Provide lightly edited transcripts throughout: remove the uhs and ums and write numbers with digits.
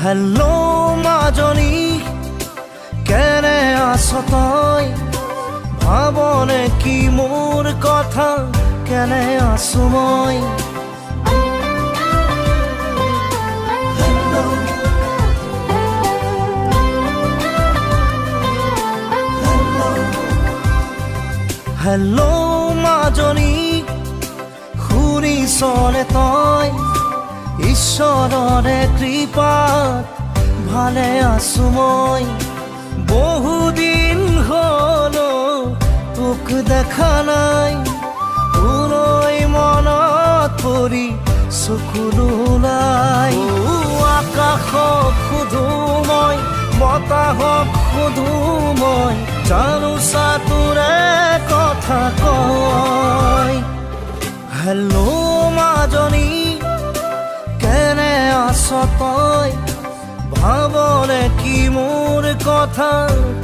Hello মাজনী, কেনে আছ তই? ভাবনে কি মোৰ কথা, কেনে আছো মই? হেল্লো মাজনী, শুনিছনে তই? ঈশ্বৰৰে কৃপাত ভালে আছো মই। বহুদিন হ'ল তোক দেখা নাই, তোলৈ মনত পৰি চকুলো নাই। আকাশক সোধো মই, বতাহক সোধো মই, জানো তোৰে কথা কয়। হেল্লো মাজনী, কেনে আছ তই? ভাবনে কি মোৰ কথা,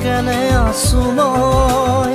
কেনে আছো মই?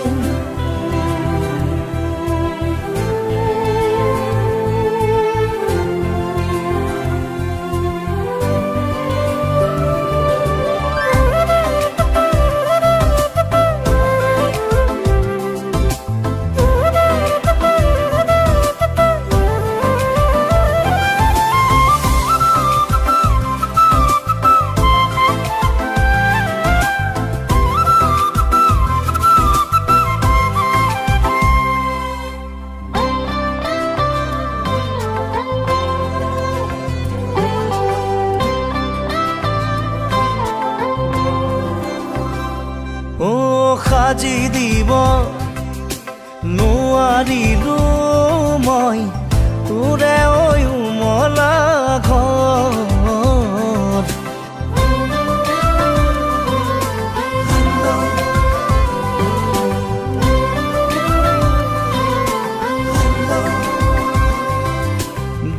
সাজি দিব নোৱাৰিলো মই তোৰে উমলা ঘৰ।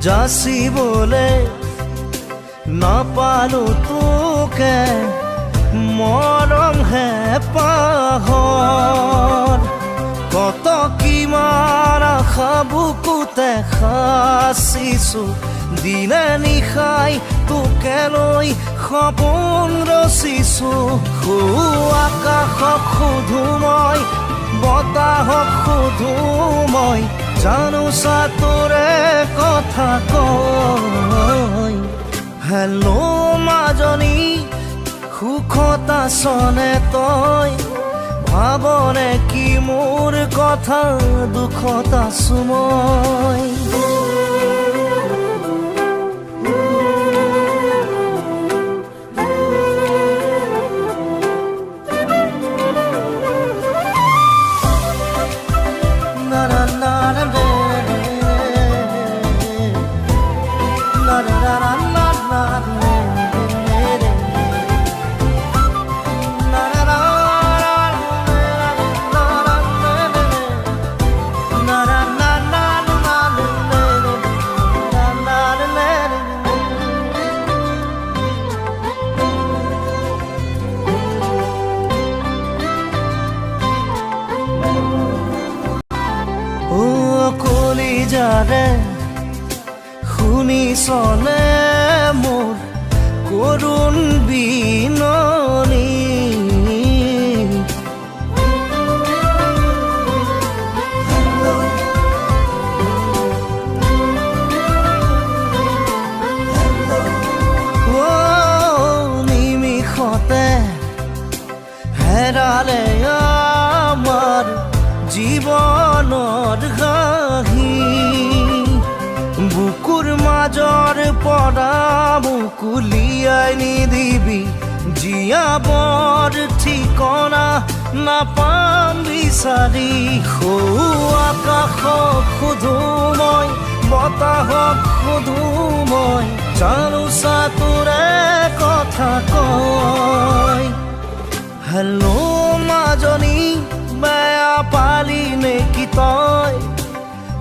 যাচিবলে নাপালো তোকে, মৰম হে পাহৰ। কত কিমান আশা বুকুতে সাচিছো, দিনে নিশাই তোকে লৈ সপোন ৰচিছো। আকাশক সোধো মই, বতাহক সোধো মই, জানো তোৰে কথা কয়। হেল্লো মাজনী, সুখত আছনে তই? ভাবনে কি মোৰ কথা, দুখত আছো মই। কলিজাৰে শুনিছনে মোৰ কৰুণ বিননি? নিমিষতে হেৰালে আমাৰ জীৱনৰ ঘাঁহি, বুকুৰ মাজৰ পৰা মুকুলিয়াই নিদিবি, জীয়াবৰ ঠিকনা নাপাম বিচাৰি। আকাশক সোধো মই, বতাহক সোধো মই, জানো তোৰে কথা কয়। হেল্লো মাজনী, বেয়া পালি নেকি তই?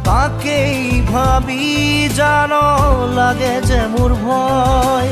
তাকেই ভাবি জান লাগে যে মোৰ ভয়।